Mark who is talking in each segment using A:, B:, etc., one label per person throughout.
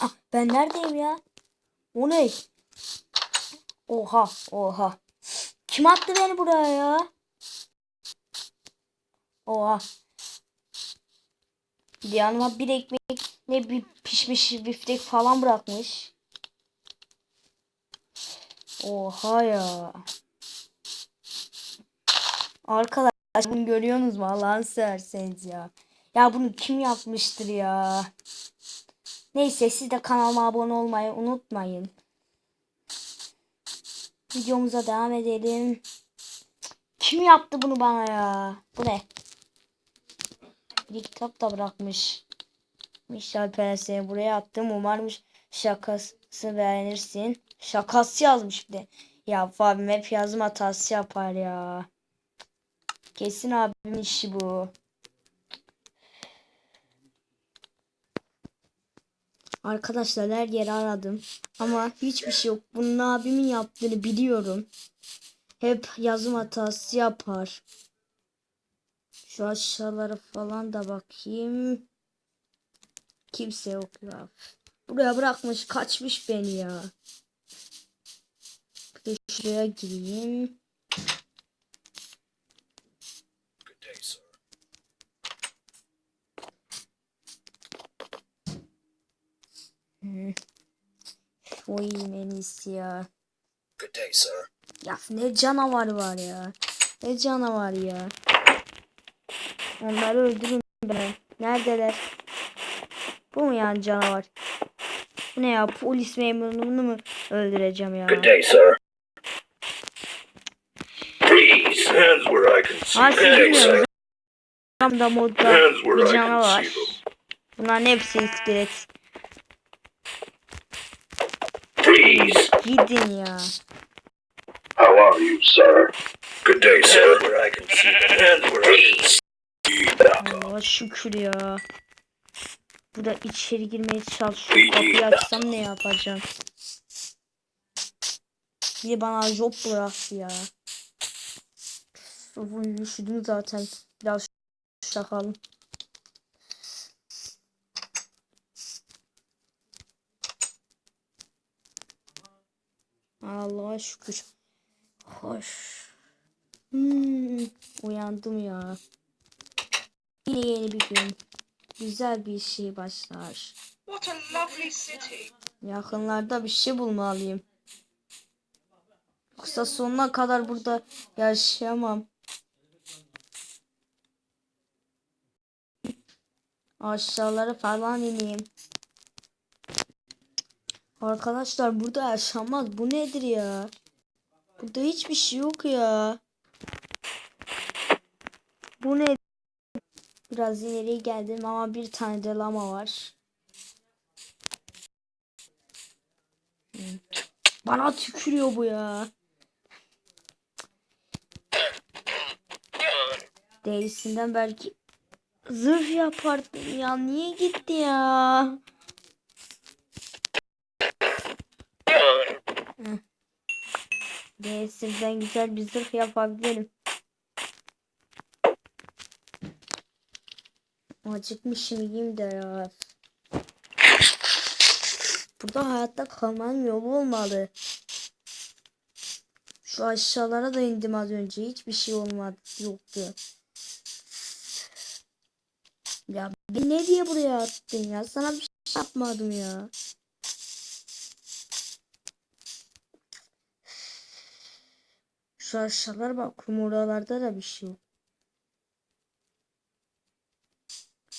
A: Ah, ben neredeyim ya? O ne? Oha oha. Kim attı beni buraya ya? Oha. Yanıma bir ekmek ne bir pişmiş biftek falan bırakmış. Oha ya. Arkadaşlar bunu görüyorsunuz mu? Allah'ını severseniz ya. Ya bunu kim yapmıştır ya? Neyse siz de kanalıma abone olmayı unutmayın. Videomuza devam edelim. Kim yaptı bunu bana ya? Bu ne? Bir kitap da bırakmış. Michel Pensa'yı buraya attım. Umarım şakası beğenirsin. Şakası yazmış bir de. Ya abim hep yazım hatası yapar ya. Kesin abimin işi bu. Arkadaşlar her yeri aradım. Ama hiçbir şey yok. Bunun abimin yaptığını biliyorum. Hep yazım hatası yapar. Şu aşağılara falan da bakayım. Kimse yok ya. Buraya bırakmış kaçmış beni ya. Bir de şuraya gireyim. Oyun en iyisi ya.
B: Good day, sir.
A: Ya ne canavar var ya. Ne canavar ya. Onları öldürün ben. Neredeler? Bu mu yani canavar? Bu ne ya? Polis memurunu mu öldüreceğim ya?
B: Good day, sir. Freeze! Hands where I can see.
A: Ha siz
B: Good day,
A: bilmiyorsunuz.
B: sir.
A: Ramda modda
B: Hands where
A: bir
B: I can
A: canavar.
B: see them.
A: Bunların hepsi iskelet.
B: Freeze!
A: Gidin ya.
B: How are you, sir? Good day, sir. Hands where I can see. Hands where I can see.
A: Allah'a şükür ya. Burada içeri girmeye çalışıyorum. Kapıyı açsam ne yapacağım? Bir de bana job bıraktı ya. Üşüdüm zaten. Biraz şakalım. Allah'a şükür. Hoş. Uyandım ya. Yine yeni bir gün. Güzel bir şey başlar.
C: What a lovely city.
A: Yakınlarda bir şey bulmalıyım. Yoksa sonuna kadar burada yaşayamam. Aşağılara falan ineyim. Arkadaşlar burada yaşanmaz. Bu nedir ya? Burada hiçbir şey yok ya. Bu ne? Biraz ileriye geldim ama bir tane de lama var. Bana tükürüyor bu ya. Derisinden belki zırh yapardım ya. Niye gitti ya? Derisinden güzel bir zırh yapabilirim. Acıkmışım yiyeyim de ya. Burada hayatta kalmanın yolu olmalı. Şu aşağılara da indim az önce. Hiçbir şey olmadı. Yoktu. Ya beni ne diye buraya attın ya? Sana bir şey yapmadım ya. Şu aşağılara bak. Oralarda da bir şey yok.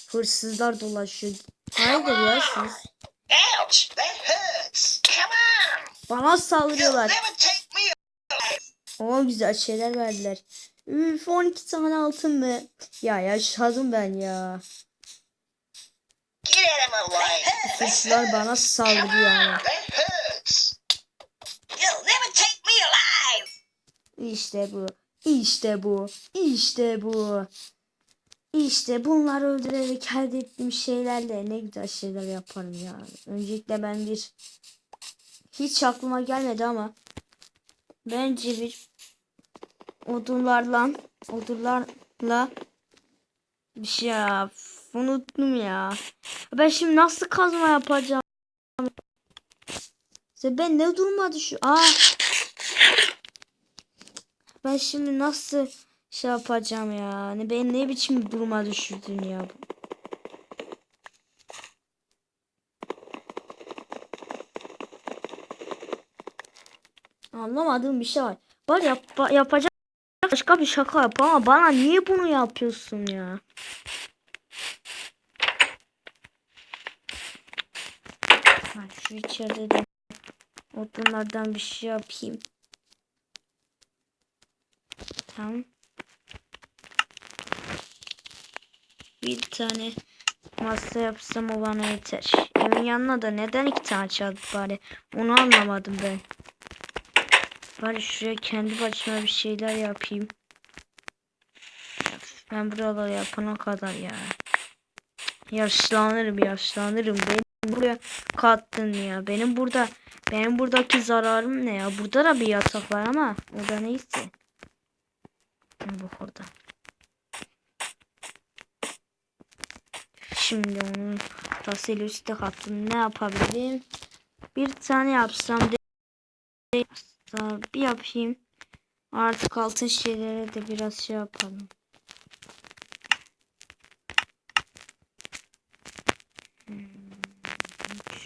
A: Hırsızlar dolaşıyor. Hayırdır ya siz?
C: Ouch, that hurts. Come on.
A: Bana
C: You'll
A: saldırıyorlar.
C: never take me alive.
A: Ama güzel şeyler verdiler. Üf 12 tane altın mı? Ya yaşadım ben ya.
C: Get out of my way.
A: Suçlular bana saldırıyor yani.
C: That hurts. You'll never take me alive.
A: İşte bu. İşte bu. İşte bu. İşte bunları öldürerek elde ettiğim şeylerle ne güzel şeyler yaparım ya. Öncelikle ben hiç aklıma gelmedi ama bence bir odunlarla bir şey yap. Unuttum ya. Ben şimdi nasıl kazma yapacağım? Ben ne duruma düşüyor? Ben şimdi nasıl şey yapacağım ya? Ben ne biçim duruma düşürdün ya? Anlamadığım bir şey var. Yapacak başka bir şaka yap ama bana niye bunu yapıyorsun ya? Şu içeride de odunlardan bir şey yapayım. Tamam. Bir tane masa yapsam o bana yeter. Evin yanına da neden 2 tane çaldık bari? Onu anlamadım ben. Bari şuraya kendi başıma bir şeyler yapayım. Ben buraları yapana kadar ya. Yaşlanırım. Beni buraya kattın ya. Benim buradaki zararım ne ya? Burada da bir yatak var ama o da neyse. Bu orada. Şimdi onu tasıyla üstte kattım. Ne yapabilirim? Bir tane yapsam bir yapayım. Artık altın şeylere de biraz şey yapalım.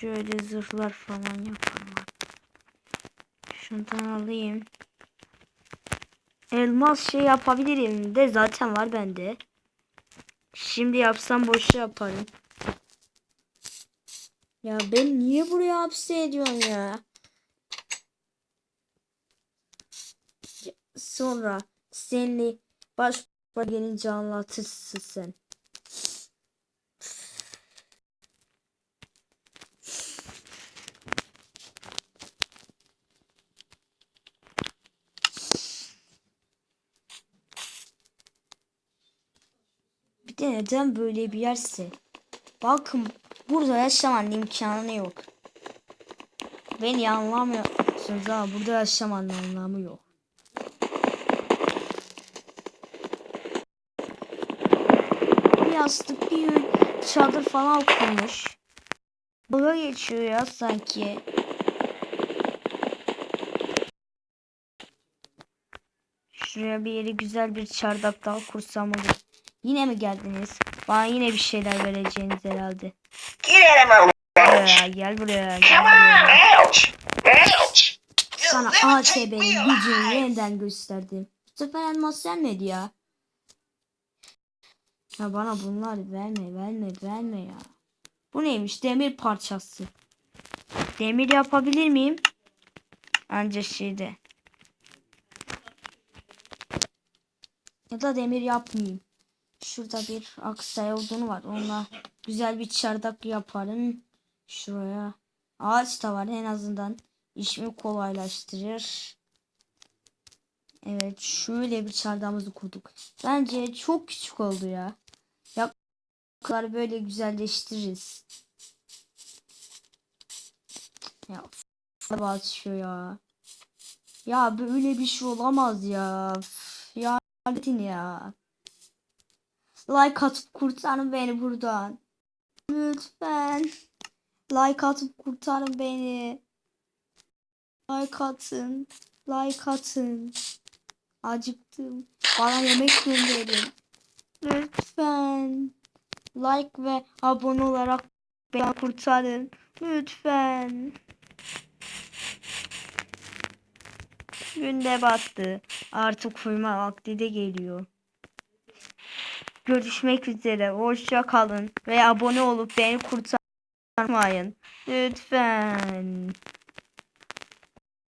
A: Şöyle zırhlar falan yapalım. Şundan alayım. Elmas şey yapabilirim de zaten var bende. Şimdi yapsam boş yaparım. Ya ben niye buraya hapsediyorsun ya? Sonra seninle baş gelince anlatırsın sen. Bir de neden böyle bir yerse? Bakın burada yaşamanın imkanı yok. Beni anlamıyorsunuz ama burada yaşamanın anlamı yok. Bir yastık, bir çadır falan kurmuş. Böyle geçiyor ya sanki. Şuraya bir yeri güzel bir çardak daha kursam olur. Yine mi geldiniz? Bana yine bir şeyler vereceğiniz herhalde.
C: Get out of my
A: Buraya, gel buraya.
C: Come on, ouch! Ouch!
A: Sana
C: You'll never take
A: ATB'nin
C: me
A: gücünü
C: alive!
A: yeniden gösterdim. Bu sefer elmas gelmedi ya. Ya bana bunlar verme ya. Bu neymiş? Demir parçası. Demir yapabilir miyim? Anca şeyde. Ya da demir yapmayayım. Şurada bir aksay odunu var. Onunla güzel bir çardak yaparım. Şuraya. Ağaç da var en azından. İşimi kolaylaştırır. Evet şöyle bir çardağımızı kurduk. Bence çok küçük oldu ya. Yaprakları böyle güzelleştiririz. Ya batışıyor ya. Ya böyle bir şey olamaz ya. Ya ya. Like atıp kurtarın beni buradan. Lütfen. Like atıp kurtarın beni. Like atın. Like atın. Acıktım. Bana yemek gönderin. Lütfen. Like ve abone olarak beni kurtarın. Lütfen. Gün de battı. Artık uyuma vakti de geliyor. Görüşmek üzere. Hoşça kalın. Ve abone olup beni kurtarmayın. Lütfen.